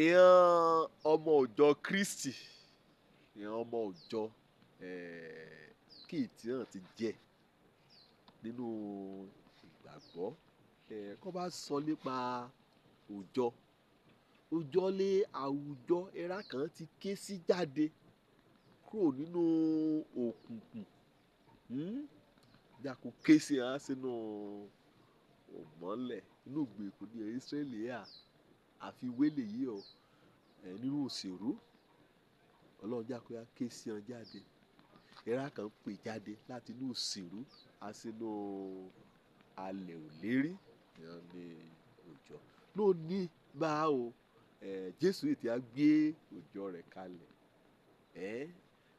ìran ọmọ òòjọ́ Kristi, ìran ọmọ òòjọ́ kí ìtìràn ti jẹ́ nínú ìgbàgbọ́. Kọ́ bá sọ nípa òòjọ́ lé àwùjọ ẹ̀rá kan ti ké sí jáde kúrò nínú òkùnkùn. Jákò ké sí hàn sínú òmọ́lẹ̀ inú ìgbèkùn ní Ísírẹ́lì àfiwé lèyí o nínú òṣèlú. Ọlọ́run jákò yá ké sí hàn jáde. Ẹ̀rá kan pè jáde láti inú òṣèlú sínú alẹ̀ òlérí ìyẹn ní òòjọ́. Lónìí bá o Jésù yìí ti á gbé òòjọ́ rẹ̀ kalẹ̀.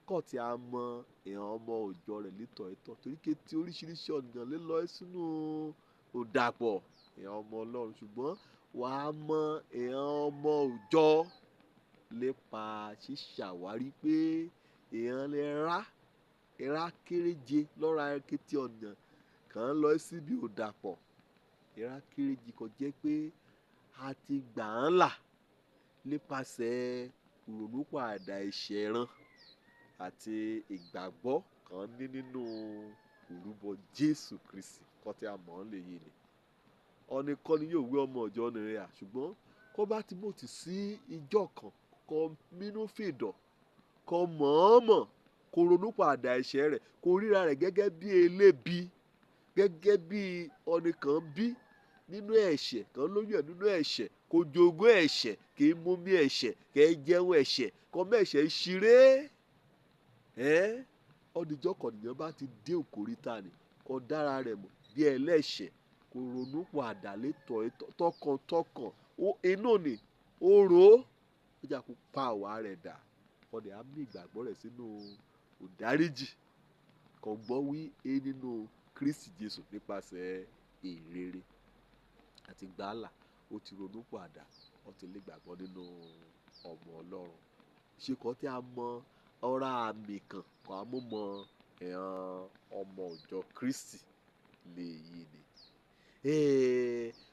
Kọ́ tí a mọ ìran ọmọ òòjọ́ rẹ̀ létọ̀ ẹ̀tọ́ torí kété oríṣiríṣi ọ̀nà lè lọ sínú òdàpọ̀ ìran ọmọ Ọlọ́run, ṣùgbọ́n wà á mọ ìran ọmọ òòjọ́ lépa ṣíṣàwárí pé ìran ẹ̀rá kéréje lọ́ra kété ọ̀nà kan lọ síbi òdàpọ̀. Ẹ̀rá kéréje kan jẹ́ pé a ti gbà án là nípasẹ̀ ìrònúpìwàdà ẹ̀ṣẹ̀ ran àti ìgbàgbọ́ kan nínú ìrúbọ Jésù Kristi kọ́ tí a mọ̀ ọ́n lè yé ni. Ọ̀nì kan ni yóò wé ọmọ òòjọ́ nìyẹn ṣùgbọ́n kó bá ti mọ̀ tì sí ìjọ kan kó mínú fìdọ̀ kó mọ̀ọ́mọ̀ kó ronúpìwàdà ẹ̀ṣẹ̀ rẹ̀ kó ríra rẹ̀ gẹ́gẹ́ bí elébi, gẹ́gẹ́ bí ọ̀nì kan bí nínú ẹ̀ṣẹ̀ kan lóyún ẹ̀ nínú ẹ̀ṣẹ̀ kó jogún ẹ̀ṣẹ̀ kì í mú mi ẹ̀ṣẹ̀ kì í jẹun ẹ̀ṣẹ̀ kó mẹ́ṣẹ̀ ṣeré. Ọdìjọ́ kan nìyẹn bá ti dé òkòríta ni kó dára rẹ̀ mọ̀ bí ẹlẹ́ṣẹ̀ kó ronúpìwàdà létọ̀ tọkàntọkàn inú ni ó rò ó jà kó pa àwa rẹ̀ dà kó dẹ̀ á mí ìgbàgbọ́ rẹ̀ sínú òdáríjì kó gbọ́ wí nínú Kristi Jésù nípasẹ̀ ìrere àti gbàlà ó ti ronúpìwàdà ó ti lè gbàgbọ́ nínú ọmọ Ọlọ́run. Ṣé kọ́ tí a mọ ọ̀rá àmì kan kó a mú mọ ìran ọmọ òòjọ́ Kristi lè yí ni.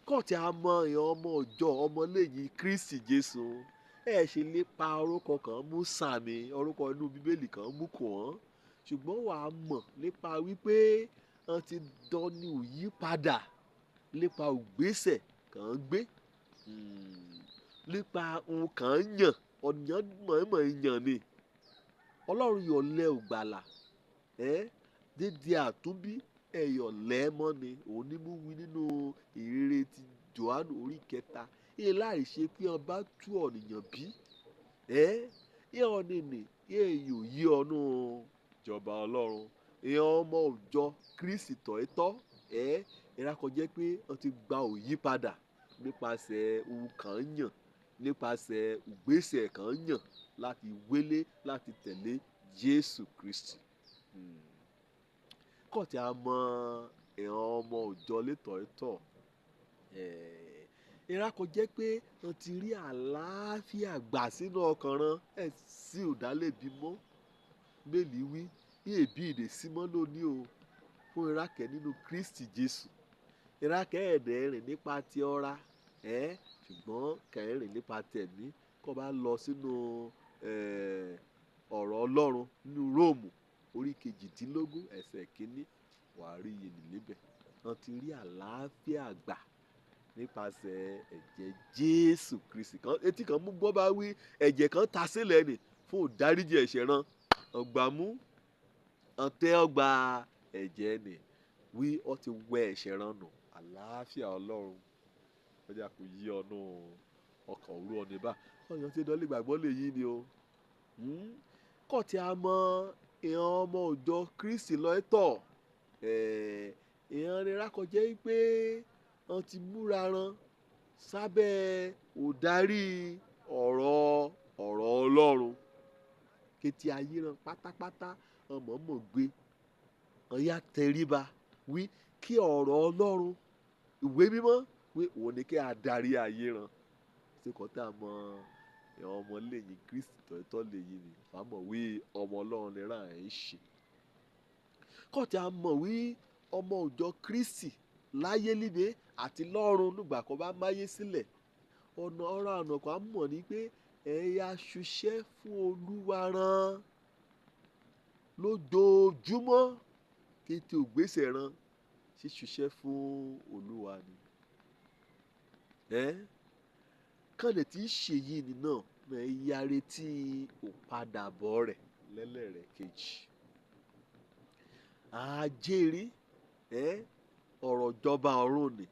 Kọ́ tí a mọ ìran ọmọ òòjọ́ ọmọlẹ́yìn Kristi Jésù ṣe lè pa orúkọ kan mú sàmì orúkọ inú Bíbélì kan mú kò wọ́n, ṣùgbọ́n wà á mọ̀ nípa wípé wọ́n ti dọ́ni òyípadà nípa ògbésẹ̀ kàn gbé nípa ohun kàn yàn ọ̀nìyàn mọ̀ọ́mọ̀ yàn ni. Ọlọ́run yọ̀ lẹ́ ògbàlà dédé àtúnbí ẹ̀yọ̀ lẹ́ẹ̀mọ́ ni òun ní mú wí nínú ìrere ti Jòhánù orí 3 yìí láì ṣe pé wọ́n bá tú ọ̀nìyàn bí yẹ́ ọ̀nì ni yẹ́ yóò yí ọ̀nù ìjọba Ọlọ́run. Ìran ọmọ òòjọ́ Kristi tọ̀ẹ́tọ́ ẹ̀rá kan jẹ́ pé wọ́n ti gba òyípadà nípasẹ̀ ohun kan yàn nípasẹ̀ ìgbésẹ̀ kan yàn láti wélé láti tẹ̀lé Jésù Kristi. Kọ́ tí a mọ ìran ọmọ òòjọ́ létọ̀ẹ́tọ̀ ẹ̀rá kan jẹ́ pé wọ́n ti rí àlàáfíà gbà sínú ọkàn ran sí òdálẹ́bí mọ́ mélìí wí èbí ìdè símọ́ lónìí o fún ẹ̀rá kẹ́ nínú Kristi Jésù. Ẹ̀rá kẹ́ ẹ̀dẹ̀ rìn nípa ti ọ̀ra ṣùgbọ́n kẹ́ rìn nípa tẹ̀mí kó bá lọ sínú ọ̀rọ̀ Ọlọ́run nínú Róòmù orí 18 ẹsẹ̀ 1 wà á rí iye níbẹ̀. Wọ́n ti rí àlàáfíà gbà nípasẹ̀ ẹ̀jẹ̀ Jésù Kristi kan etí kan mú gbọ́ bá wí ẹ̀jẹ̀ kan ta sílẹ̀ ni fún ìdáríjì ẹ̀ṣẹ̀ ran ọgbàmú ọ̀tẹ́ ọgbà ẹ̀jẹ̀ ni wí ọ ti wẹ ẹ̀ṣẹ̀ ran nù àlàáfíà Ọlọ́run ọjà kò yí ọ̀nù ọkàn òru ọ̀nì bá ọ̀yàn tí dọ́lé gbàgbọ́ lè yí ni o. Kọ́ tí a mọ ìran ọmọ òòjọ́ Kristi lọ́tọ̀ ìran rẹ̀ rákọjẹ́ pé wọ́n ti múra ran sábẹ́ òdarí ọ̀rọ̀ Ọlọ́run kété ayé ran pátápátá ọmọ mọ̀ gbé ọ̀yà tẹríba wí kí ọ̀rọ̀ Ọlọ́run ìwé mímọ́ wí òun ni kí a darí ayé ran. Ṣé kọ́ tí a mọ ìran ọmọ lẹ́yìn Kristi tọ̀ẹ́tọ́ lè yí ni fàmọ̀ wí ọmọ Ọlọ́run lè rà ẹ̀ ń ṣe. Kọ́ tí a mọ̀ wí ọmọ òòjọ́ Kristi láyé líbe àti lọ́run nígbà kan bá máyé sílẹ̀ ọ̀rọ̀ ọ̀nà kan á mọ̀ ní pé ẹ̀yà ṣiṣẹ́ fún Olúwa rán lójoojúmọ́ kété ògbésẹ̀ ran ṣíṣiṣẹ́ fún Olúwa ni. Kànlẹ̀ tí í ṣe yìí ni náà ẹ̀yà retí òpadàbọ̀ rẹ̀ lẹ́lẹ́rẹ̀ kejì. Àjèrè ọ̀rọ̀ ìjọba ọ̀run ni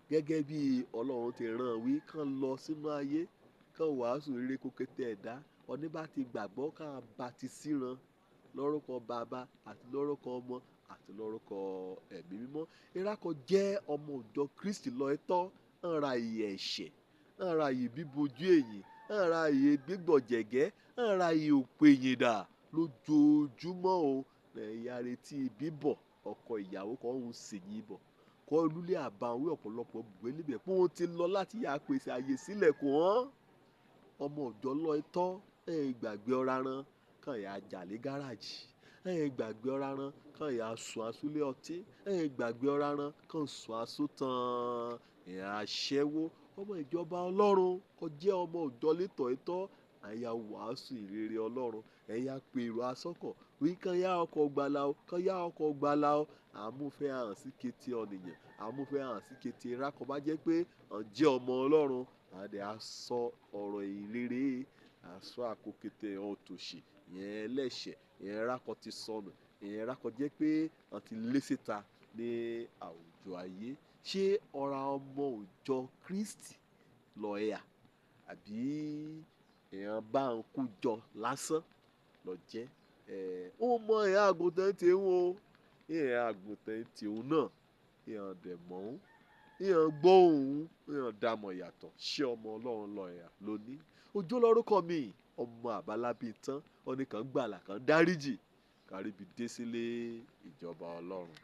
gẹ́gẹ́ bí Ọlọ́run ti rán wí kán lọ sínú ayé kán wàásù rere kó kété ẹ̀dá ọní bá ti gbàgbọ́ ká baptisi ran lórúkọ bàbá àti lórúkọ ọmọ àti lórúkọ ẹ̀mí mímọ́. Ìrákọ jẹ́ ọmọ ìjọ Kristi lọ ẹ̀tọ́ ń ra ìyè ẹ̀ṣẹ̀ ń ra ìyè bíbojú èyí ń ra ìyè gbígbọ̀jẹ̀gẹ́ ń ra ìyè òpèyìndà lójoojúmọ́ o ẹ̀yà retí bíbọ̀ ọkọ ìyàwó kan ń sèyìn bọ̀ kọ́ olúlé àbáwí ọ̀pọ̀lọpọ̀ bùgbé níbẹ̀ pé wọ́n ti lọ láti yà pèsè àyè sílẹ̀ kù wọ́n. Ọmọ ìjọ lọ ẹ̀tọ́ gbàgbé ọ̀rá ran kàn yà jàlé gáràjì gbàgbé ọ̀rá ran kàn yà sùn àsúlé ọtí gbàgbé ọ̀rá ran kàn sùn àsútàn àṣẹwó. Ọmọ ìjọba Ọlọ́run kò jẹ́ ọmọ ìjọ létọ̀ ẹ̀tọ́ àyà wàásù ìrere Ọlọ́run ẹ̀yà pèrò asọ́kọ̀ wí kàn yà ọkọ̀ gbàlà o kàn yà ọkọ̀ gbàlà o àmúfẹ́ hàn sí kété ọ̀nìyàn àmúfẹ́ hàn sí kété ìrákọ̀ bá jẹ́ pé ọ̀jẹ́ ọmọ Ọlọ́run àdé asọ ọ̀rọ̀ ìrere asọ àkókété ọ̀tòṣì ìyẹn ẹlẹ́ṣẹ̀ ìyẹn ìrákọ̀ ti sọnù ìyẹn ìrákọ̀ jẹ́ pé wọ́n ti lé síta ní àwùjọ ayé. Ṣé ọ̀rá ọmọ ìjọ Kristi lọ ẹ̀yà àbí èèyàn bá ń kú jọ lásán lọ jẹ́ ó mọ ìyá àgùntàn tí ń wo ìyẹn àgùntàn tí òun náà ìyẹn dẹ̀ mọ́ òun ìyẹn gbọ́ òun ìyẹn dàmọ̀ yàtọ̀ ṣé ọmọ Ọlọ́run lọ ẹ̀yà lónìí. Òjó lórúkọ mi ọmọ àbálábí tán ọ̀nìkan gbàlà kan dáríjì káríbi dé sílé ìjọba Ọlọ́run.